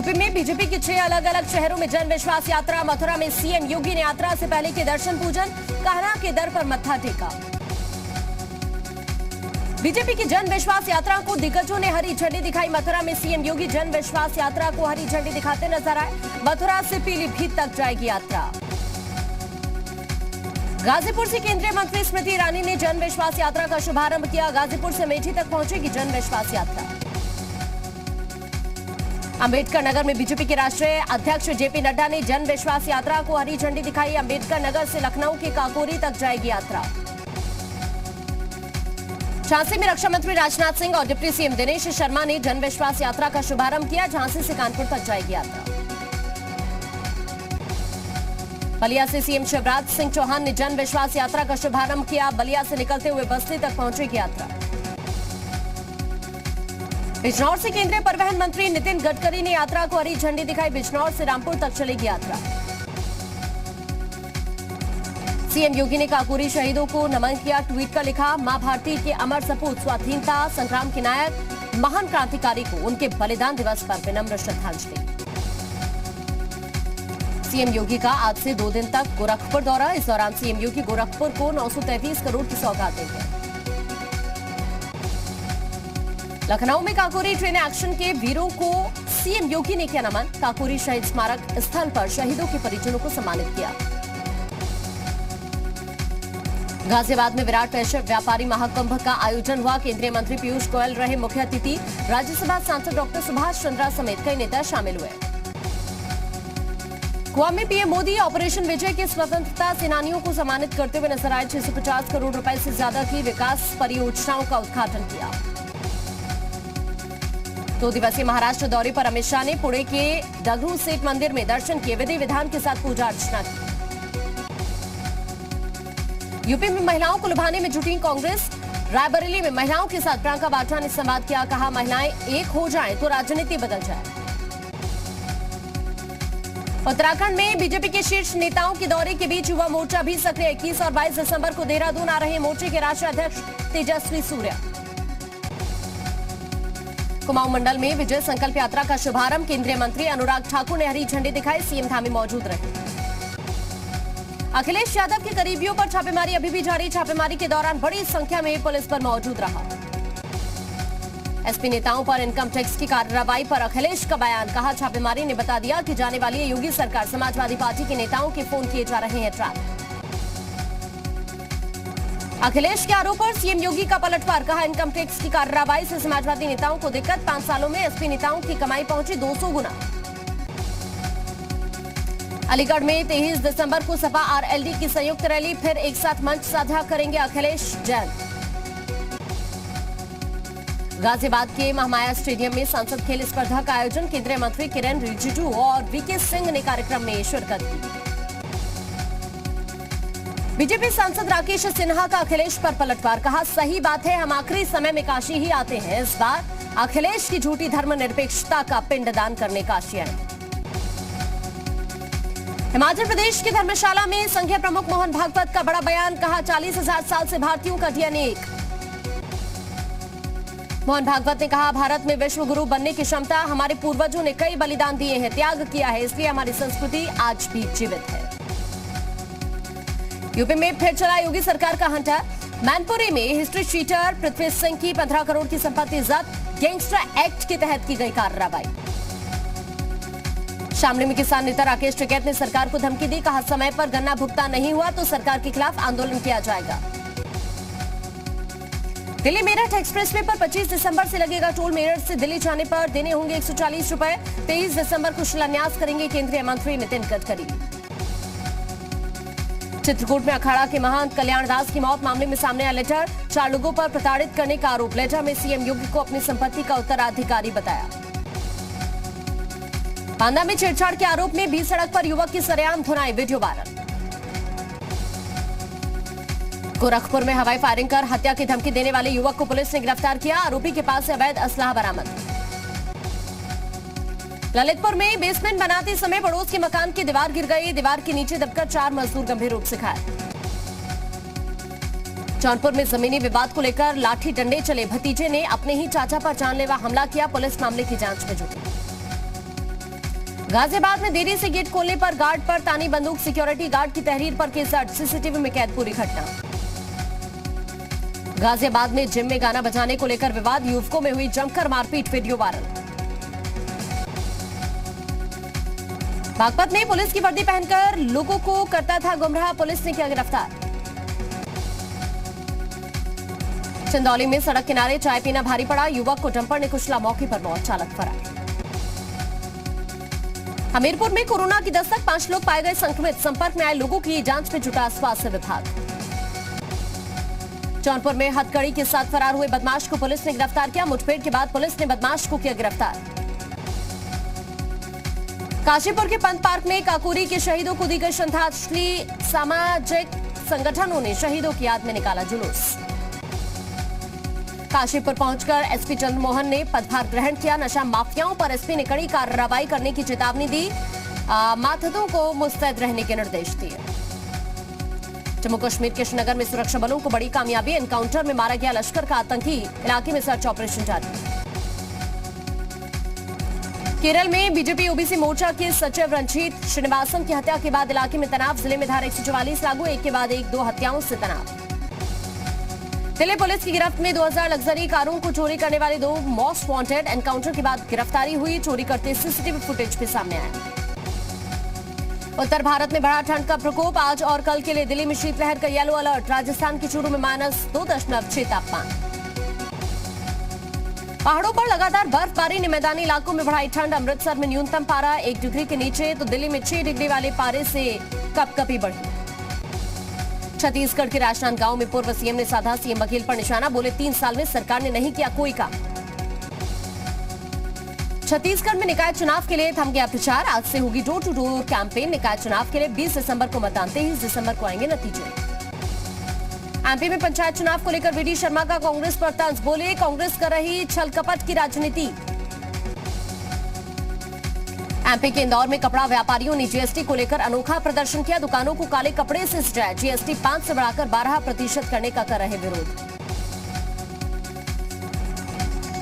UP में BJP की 6 अलग अलग शहरों में जन विश्वास यात्रा। मथुरा में सीएम योगी ने यात्रा से पहले के दर्शन पूजन, कहना के दर पर मत्था टेका। बीजेपी की जन विश्वास यात्रा को दिग्गजों ने हरी झंडी दिखाई। मथुरा में सीएम योगी जन विश्वास यात्रा को हरी झंडी दिखाते नजर आए। मथुरा से पीलीभीत तक जाएगी यात्रा। गाजीपुर से केंद्रीय मंत्री स्मृति ईरानी ने जन विश्वास यात्रा का शुभारंभ किया। गाजीपुर से अमेठी तक पहुंचेगी जन विश्वास यात्रा। अंबेडकर नगर में बीजेपी के राष्ट्रीय अध्यक्ष जेपी नड्डा ने जन विश्वास यात्रा को हरी झंडी दिखाई। अंबेडकर नगर से लखनऊ के काकोरी तक जाएगी यात्रा। झांसी में रक्षा मंत्री राजनाथ सिंह और डिप्टी सीएम दिनेश शर्मा ने जन विश्वास यात्रा का शुभारंभ किया। झांसी से कानपुर तक जाएगी यात्रा। बलिया से सीएम शिवराज सिंह चौहान ने जन विश्वास यात्रा का शुभारंभ किया। बलिया से निकलते हुए बस्ती तक पहुंचेगी यात्रा। बिजनौर से केंद्रीय परिवहन मंत्री नितिन गडकरी ने यात्रा को हरी झंडी दिखाई। बिजनौर से रामपुर तक चलेगी यात्रा। सीएम योगी ने काकोरी शहीदों को नमन किया। ट्वीट कर लिखा, मां भारती के अमर सपूत, स्वाधीनता संग्राम के नायक, महान क्रांतिकारी को उनके बलिदान दिवस पर विनम्र श्रद्धांजलि। सीएम योगी का आज से 2 दिन तक गोरखपुर दौरा। इस दौरान सीएम योगी गोरखपुर को 933 करोड़ की सौगात देंगे। लखनऊ में काकोरी ट्रेन एक्शन के वीरों को सीएम योगी ने किया नमन। काकोरी शहीद स्मारक स्थल पर शहीदों के परिजनों को सम्मानित किया। गाजियाबाद में विराट वैश्य व्यापारी महाकुंभ का आयोजन हुआ। केंद्रीय मंत्री पीयूष गोयल रहे मुख्य अतिथि। राज्यसभा सांसद डॉक्टर सुभाष चंद्रा समेत कई नेता शामिल हुए। गोवा में पीएम मोदी ऑपरेशन विजय के स्वतंत्रता सेनानियों को सम्मानित करते हुए नजर आए। 650 करोड़ रुपए से ज्यादा की विकास परियोजनाओं का उद्घाटन किया। 2 दिवसीय महाराष्ट्र दौरे पर अमित शाह ने पुणे के दगड़ू सेठ मंदिर में दर्शन किए। विधि विधान के साथ पूजा अर्चना की। यूपी में महिलाओं को लुभाने में जुटी कांग्रेस। रायबरेली में महिलाओं के साथ प्रियंका वाड्रा ने संवाद किया। कहा, महिलाएं एक हो जाएं तो राजनीति बदल जाए। उत्तराखंड में बीजेपी के शीर्ष नेताओं के दौरे के बीच युवा मोर्चा भी सक्रिय। 21 और 22 दिसंबर को देहरादून आ रहे मोर्चे के राष्ट्रीय अध्यक्ष तेजस्वी सूर्या। कुमाऊं मंडल में विजय संकल्प यात्रा का शुभारंभ। केंद्रीय मंत्री अनुराग ठाकुर ने हरी झंडी दिखाई। सीएम धामी मौजूद रहे। अखिलेश यादव के करीबियों पर छापेमारी अभी भी जारी। छापेमारी के दौरान बड़ी संख्या में पुलिस पर मौजूद रहा। एसपी नेताओं पर इनकम टैक्स की कार्रवाई पर अखिलेश का बयान। कहा, छापेमारी ने बता दिया कि जाने वाली है योगी सरकार। समाजवादी पार्टी के नेताओं के फोन किए जा रहे हैं ट्रैक। अखिलेश के आरोप पर सीएम योगी का पलटवार। कहा, इनकम टैक्स की कार्रवाई से समाजवादी नेताओं को दिक्कत। 5 सालों में एसपी नेताओं की कमाई पहुंची 200 गुना। अलीगढ़ में 23 दिसंबर को सपा आरएलडी की संयुक्त रैली। फिर एक साथ मंच साझा करेंगे अखिलेश जैन। गाजियाबाद के महामाया स्टेडियम में सांसद खेल स्पर्धा का आयोजन। केंद्रीय मंत्री किरेन रिजिजू और वीके सिंह ने कार्यक्रम में शिरकत की। बीजेपी सांसद राकेश सिन्हा का अखिलेश पर पलटवार। कहा, सही बात है, हम आखिरी समय में काशी ही आते हैं। इस बार अखिलेश की झूठी धर्मनिरपेक्षता का पिंडदान करने काशी आए। हिमाचल प्रदेश के धर्मशाला में संघीय प्रमुख मोहन भागवत का बड़ा बयान। कहा, 40,000 साल से भारतीयों का डीएनए एक। मोहन भागवत ने कहा, भारत में विश्व गुरु बनने की क्षमता। हमारे पूर्वजों ने कई बलिदान दिए हैं, त्याग किया है, इसलिए हमारी संस्कृति आज भी जीवित है। यूपी में फिर चला योगी सरकार का हंटर। मैनपुरी में हिस्ट्री शीटर पृथ्वी सिंह की 15 करोड़ की संपत्ति जब्त। गैंगस्टर एक्ट के तहत की गई कार्रवाई। शामली में किसान नेता राकेश टिकैत ने सरकार को धमकी दी। कहा, समय पर गन्ना भुगतान नहीं हुआ तो सरकार के खिलाफ आंदोलन किया जाएगा। दिल्ली मेरठ एक्सप्रेसवे पर 25 दिसंबर से लगेगा टोल। मेरठ से दिल्ली जाने पर देने होंगे 140 रुपए। 23 दिसंबर को शिलान्यास करेंगे केंद्रीय मंत्री नितिन गडकरी। चित्रकूट में अखाड़ा के महंत कल्याण दास की मौत मामले में सामने आया लेटर। 4 लोगों पर प्रताड़ित करने का आरोप। लेटर में सीएम योगी को अपनी संपत्ति का उत्तराधिकारी बताया। बांदा में छेड़छाड़ के आरोप में बीच सड़क पर युवक की सरेआम धुनाई, वीडियो वायरल। गोरखपुर में हवाई फायरिंग कर हत्या की धमकी देने वाले युवक को पुलिस ने गिरफ्तार किया। आरोपी के पास से अवैध असलाह बरामद। ललितपुर में बेसमेंट बनाते समय पड़ोस के मकान की दीवार गिर गई। दीवार के नीचे दबकर 4 मजदूर गंभीर रूप से घायल। जौनपुर में जमीनी विवाद को लेकर लाठी डंडे चले। भतीजे ने अपने ही चाचा पर जानलेवा हमला किया। पुलिस मामले की जांच में जुटी। गाजियाबाद में देरी से गेट खोलने पर गार्ड पर तानी बंदूक, सिक्योरिटी गार्ड की तहरीर पर केस दर्ज, सीसीटीवी में कैद पूरी घटना। गाजियाबाद में जिम में गाना बजाने को लेकर विवाद, युवकों में हुई जमकर मारपीट, वीडियो वायरल। बागपत में पुलिस की वर्दी पहनकर लोगों को करता था गुमराह, पुलिस ने किया गिरफ्तार। चंदौली में सड़क किनारे चाय पीना भारी पड़ा, युवक को डंपर ने कुचला, मौके पर मौत, चालक फरार। हमीरपुर में कोरोना की दस्तक, 5 लोग पाए गए संक्रमित, संपर्क में आए लोगों की जांच में जुटा स्वास्थ्य विभाग। जौनपुर में हथकड़ी के साथ फरार हुए बदमाश को पुलिस ने गिरफ्तार किया, मुठभेड़ के बाद पुलिस ने बदमाश को किया गिरफ्तार। काशीपुर के पंत पार्क में काकोरी के शहीदों को दी गई श्रद्धांजलि, सामाजिक संगठनों ने शहीदों की याद में निकाला जुलूस। काशीपुर पहुंचकर एसपी चंद्रमोहन ने पदभार ग्रहण किया, नशा माफियाओं पर एसपी ने कड़ी कार्रवाई करने की चेतावनी दी, मातहतों को मुस्तैद रहने के निर्देश दिए। जम्मू कश्मीर के श्रीनगर में सुरक्षा बलों को बड़ी कामयाबी, एनकाउंटर में मारा गया लश्कर का आतंकी, इलाके में सर्च ऑपरेशन जारी। केरल में बीजेपी ओबीसी मोर्चा के सचिव रंजीत श्रीनिवासन की हत्या के बाद इलाके में तनाव, जिले में धारा 144 लागू, एक के बाद एक 2 हत्याओं से तनाव। दिल्ली पुलिस की गिरफ्त में 2000 लग्जरी कारों को चोरी करने वाले 2 मोस्ट वांटेड, एनकाउंटर के बाद गिरफ्तारी हुई, चोरी करते सीसीटीवी फुटेज भी सामने आया। उत्तर भारत में बढ़ा ठंड का प्रकोप, आज और कल के लिए दिल्ली में शीतलहर का येलो अलर्ट, राजस्थान के चूरू में -2.6 तापमान। पहाड़ों पर लगातार बर्फबारी ने मैदानी इलाकों में बढ़ाई ठंड, अमृतसर में न्यूनतम पारा 1 डिग्री के नीचे, तो दिल्ली में 6 डिग्री वाले पारे से कपकपी बढ़ी। छत्तीसगढ़ के राजनांदगांव में पूर्व सीएम ने साधा सीएम बघेल पर निशाना, बोले 3 साल में सरकार ने नहीं किया कोई काम। छत्तीसगढ़ में निकाय चुनाव के लिए थम गया प्रचार, आज से होगी डोर टू डोर कैंपेन, निकाय चुनाव के लिए 20 दिसंबर को मतदान, 23 दिसंबर को आएंगे नतीजे। एमपी में पंचायत चुनाव को लेकर वीडी शर्मा का कांग्रेस पर तंज, बोले कांग्रेस कर रही छल कपट की राजनीति। एमपी के इंदौर में कपड़ा व्यापारियों ने जीएसटी को लेकर अनोखा प्रदर्शन किया, दुकानों को काले कपड़े से सजाया, जीएसटी 5 से बढ़ाकर 12% करने का कर रहे विरोध।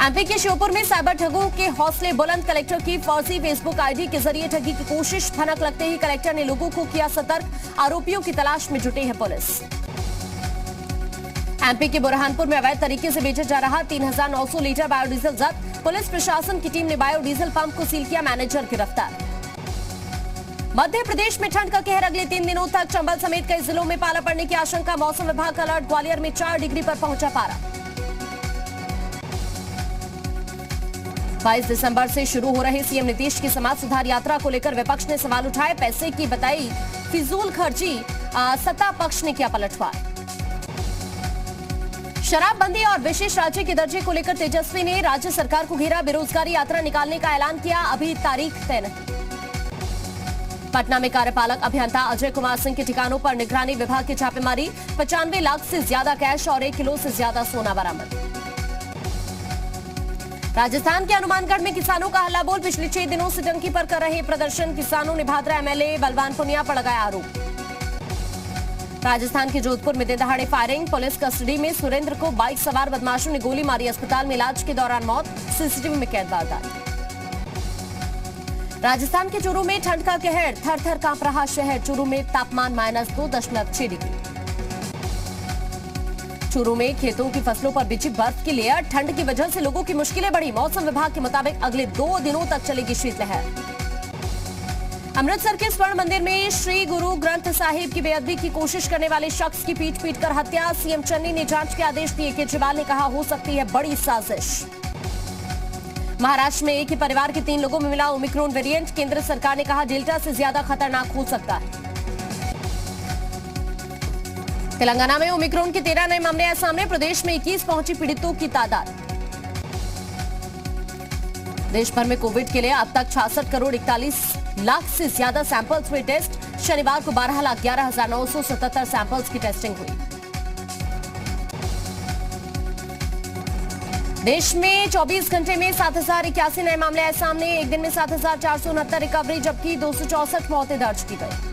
एमपी के श्योपुर में साइबर ठगों के हौसले बुलंद, कलेक्टर की फर्जी फेसबुक आईडी के जरिए ठगी की कोशिश, भनक लगते ही कलेक्टर ने लोगों को किया सतर्क, आरोपियों की तलाश में जुटी है पुलिस। एमपी के बुरहानपुर में अवैध तरीके से बेचा जा रहा 3900 लीटर बायोडीजल जब्त, पुलिस प्रशासन की टीम ने बायोडीजल पंप को सील किया, मैनेजर गिरफ्तार। मध्य प्रदेश में ठंड का कहर, अगले 3 दिनों तक चंबल समेत कई जिलों में पाला पड़ने की आशंका, मौसम विभाग का अलर्ट, ग्वालियर में 4 डिग्री पर पहुंचा पारा। 22 दिसंबर से शुरू हो रहे सीएम नीतीश की समाज सुधार यात्रा को लेकर विपक्ष ने सवाल उठाए, पैसे की बताई फिजूल खर्ची, सत्ता पक्ष ने किया पलटवार। शराबबंदी और विशेष राज्य के दर्जे को लेकर तेजस्वी ने राज्य सरकार को घेरा, बेरोजगारी यात्रा निकालने का ऐलान किया, अभी तारीख तय नहीं। पटना में कार्यपालक अभियंता अजय कुमार सिंह के ठिकानों पर निगरानी विभाग की छापेमारी, 95 लाख से ज्यादा कैश और 1 किलो से ज्यादा सोना बरामद। राजस्थान के हनुमानगढ़ में किसानों का हल्ला बोल, पिछले 6 दिनों से टंकी पर कर रहे प्रदर्शन, किसानों ने भादरा एमएलए बलवान पुनिया पर लगाया आरोप। राजस्थान के जोधपुर में दिन दहाड़े फायरिंग, पुलिस कस्टडी में सुरेंद्र को बाइक सवार बदमाशों ने गोली मारी, अस्पताल में इलाज के दौरान मौत, सीसीटीवी में कैद वारदात। राजस्थान के चूरू में ठंड का कहर, थर थर कांप रहा शहर, चूरू में तापमान -2.6 डिग्री। चूरू में खेतों की फसलों पर बिछी बर्फ की लेयर, ठंड की वजह से लोगों की मुश्किलें बढ़ी, मौसम विभाग के मुताबिक अगले 2 दिनों तक चलेगी शीतलहर। अमृतसर के स्वर्ण मंदिर में श्री गुरु ग्रंथ साहिब की बेअदबी की कोशिश करने वाले शख्स की पीट कर हत्या, सीएम चन्नी ने जांच के आदेश दिए, केजरीवाल ने कहा हो सकती है बड़ी साजिश। महाराष्ट्र में एक ही परिवार के 3 लोगों में मिला ओमिक्रॉन वेरिएंट, केंद्र सरकार ने कहा डेल्टा से ज्यादा खतरनाक हो सकता है। तेलंगाना में ओमिक्रॉन के 13 नए मामले आए सामने, प्रदेश में 21 पहुंची पीड़ितों की तादाद। देश भर में कोविड के लिए अब तक 66 करोड़ 41 लाख से ज्यादा सैंपल्स हुए टेस्ट, शनिवार को 12,11,977 सैंपल्स की टेस्टिंग हुई। देश में 24 घंटे में 7,081 नए मामले आए सामने, एक दिन में 7,469 रिकवरी, जबकि 264 मौतें दर्ज की गई।